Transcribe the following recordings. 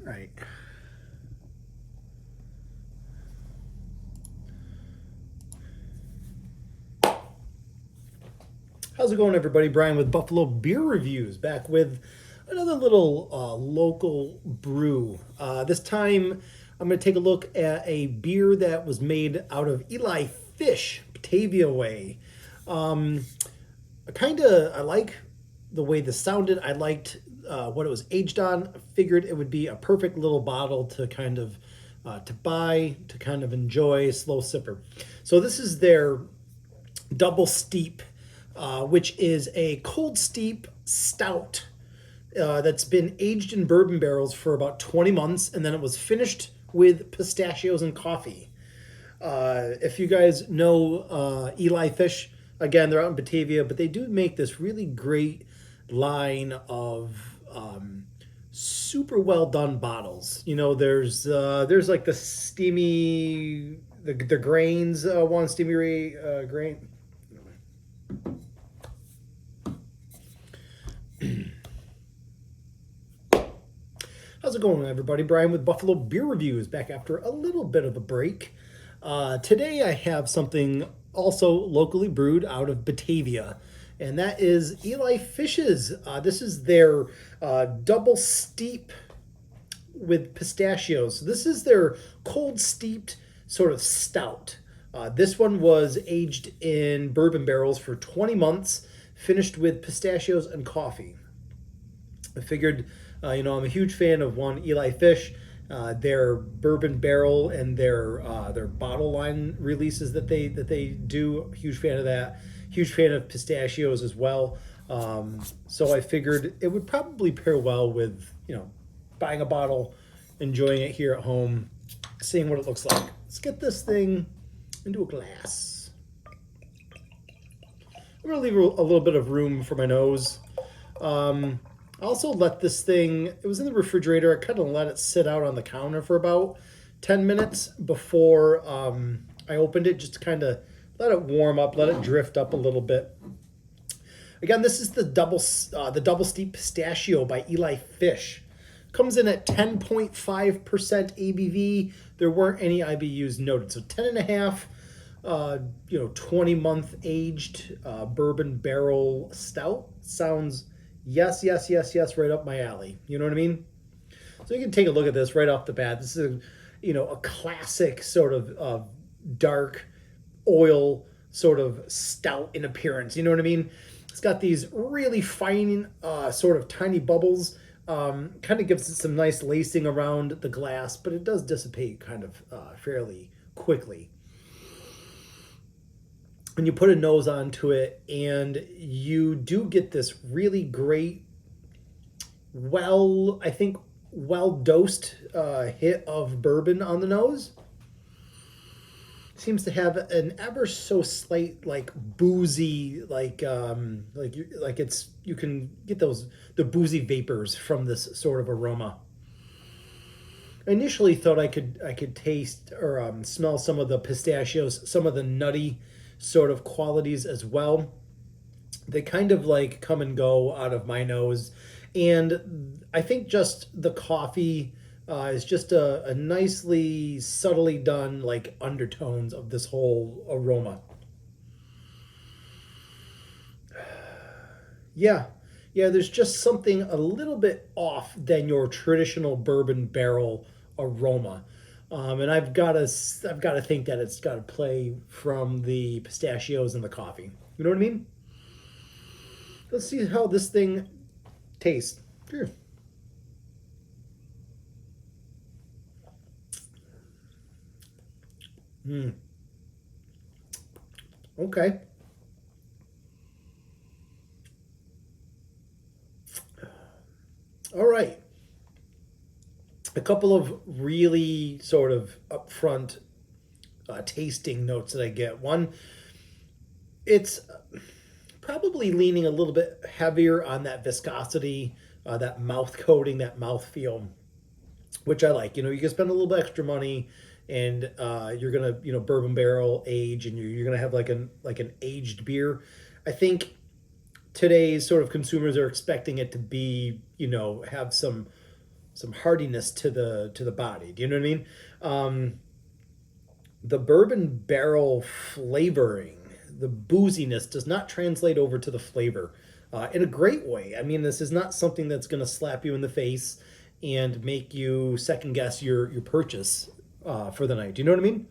Right. How's it going, everybody? Brian with Buffalo Beer Reviews, back with another little local brew. This time, I'm going to take a look at a beer that was made out of Eli Fish, Batavia way. I like the way this sounded. I liked what it was aged on. I figured it would be a perfect little bottle to to buy, to kind of enjoy, slow sipper. So this is their double steep, which is a cold steep stout that's been aged in bourbon barrels for about 20 months, and then it was finished with pistachios and coffee. If you guys know Eli Fish, again, they're out in Batavia, but they do make this really great line of super well done bottles. You know, there's like the steamy, the grains one steamy grain. How's it going, everybody? Brian with Buffalo Beer Reviews, back after a little bit of a break. Today I have something also locally brewed out of Batavia, and that is Eli Fish's. This is their double steep with pistachios. So this is their cold steeped sort of stout. This one was aged in bourbon barrels for 20 months, finished with pistachios and coffee. I figured, I'm a huge fan of Eli Fish, their bourbon barrel and their bottle line releases that they do. Huge fan of that. Huge fan of pistachios as well. So I figured it would probably pair well with buying a bottle, enjoying it here at home, seeing what it looks like. Let's get this thing into a glass. I'm gonna leave a little bit of room for my nose. I also let this thing, it was in the refrigerator. I kind of let it sit out on the counter for about 10 minutes before I opened it, just to kind of let it warm up, let it drift up a little bit. Again, this is the double steep pistachio by Eli Fish. Comes in at 10.5% ABV. There weren't any IBUs noted, so 10.5. 20-month aged bourbon barrel stout sounds yes, right up my alley. You know what I mean? So you can take a look at this right off the bat. This is a classic sort of dark oil sort of stout in appearance. You know what I mean? It's got these really fine sort of tiny bubbles. Kind of gives it some nice lacing around the glass, but it does dissipate kind of fairly quickly. And you put a nose onto it, and you do get this really great, well dosed hit of bourbon on the nose. Seems to have an ever so slight, like, boozy, you can get the boozy vapors from this sort of aroma. I initially thought I could taste or smell some of the pistachios, some of the nutty sort of qualities as well. They kind of like come and go out of my nose, and I think just the coffee is just a nicely subtly done like undertones of this whole aroma. Yeah, there's just something a little bit off than your traditional bourbon barrel aroma. And I've got to think that it's got to play from the pistachios and the coffee. You know what I mean? Let's see how this thing tastes. Here. Okay. All right. A couple of really sort of upfront tasting notes that I get. One, it's probably leaning a little bit heavier on that viscosity, that mouth coating, that mouth feel, which I like. You can spend a little bit extra money, and you're gonna bourbon barrel age, and you're gonna have like an aged beer. I think today's sort of consumers are expecting it to be have some some hardiness to the body. Do you know what I mean? The bourbon barrel flavoring, the booziness does not translate over to the flavor in a great way. I mean, this is not something that's going to slap you in the face and make you second guess your purchase for the night. Do you know what I mean?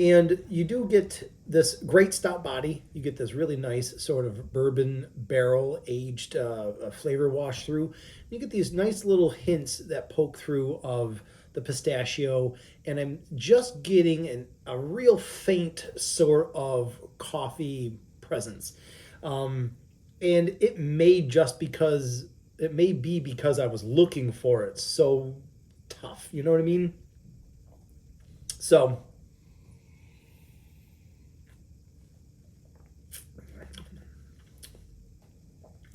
And you do get this great stout body. You get this really nice sort of bourbon barrel aged flavor wash through. You get these nice little hints that poke through of the pistachio. And I'm just getting a real faint sort of coffee presence. And it may be because I was looking for it so tough. You know what I mean? So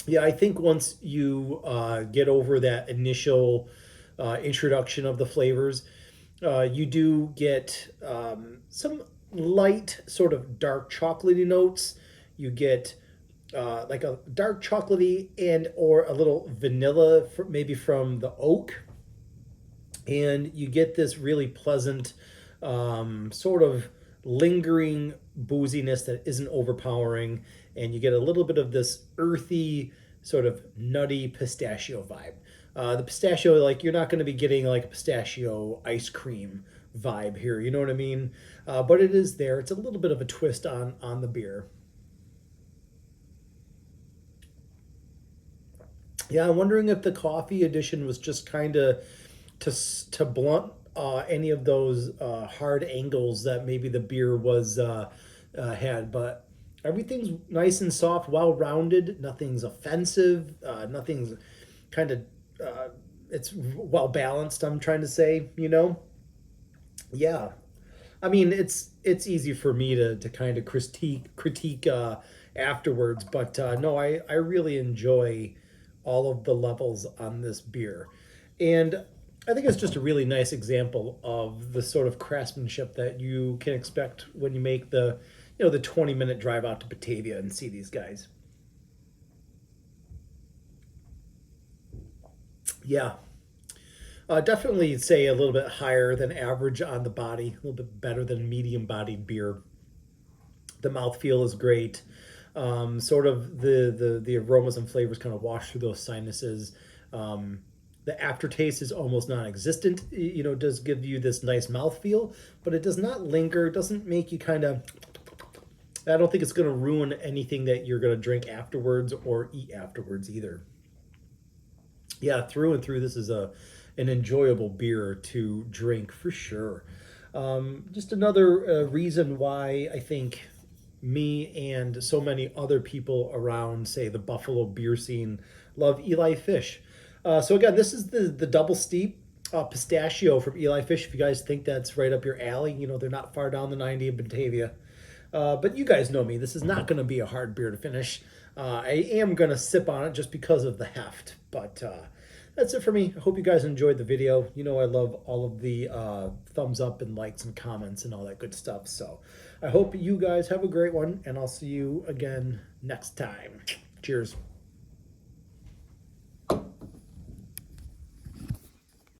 yeah, I think once you get over that initial introduction of the flavors, you do get some light, sort of dark chocolatey notes. You get like a dark chocolatey and or a little vanilla, maybe from the oak, and you get this really pleasant sort of lingering booziness that isn't overpowering, and you get a little bit of this earthy sort of nutty pistachio vibe. The pistachio, like, you're not going to be getting like a pistachio ice cream vibe here, you know what I mean? But it is there. It's a little bit of a twist on the beer. Yeah, I'm wondering if the coffee edition was just kind of to blunt any of those hard angles that maybe the beer was had, but everything's nice and soft, well rounded. Nothing's offensive. Nothing's kind of it's well balanced. I'm trying to say, you know. Yeah, I mean, it's easy for me to kind of critique afterwards, but no, I really enjoy all of the levels on this beer, and I think it's just a really nice example of the sort of craftsmanship that you can expect when you make the 20-minute drive out to Batavia and see these guys. Yeah, definitely say a little bit higher than average on the body, a little bit better than medium bodied beer. The mouthfeel is great. Sort of the aromas and flavors kind of wash through those sinuses. The aftertaste is almost non-existent. It does give you this nice mouthfeel, but it does not linger. It doesn't make you kind of. I don't think it's going to ruin anything that you're going to drink afterwards or eat afterwards either. Yeah, through and through, this is an enjoyable beer to drink for sure. Just another reason why I think me and so many other people around, say, the Buffalo beer scene love Eli Fish. So again, this is the double steep pistachio from Eli Fish. If you guys think that's right up your alley, they're not far down the 90 in Batavia. But you guys know me. This is not going to be a hard beer to finish. I am going to sip on it just because of the heft. But that's it for me. I hope you guys enjoyed the video. I love all of the thumbs up and likes and comments and all that good stuff. So I hope you guys have a great one, and I'll see you again next time. Cheers.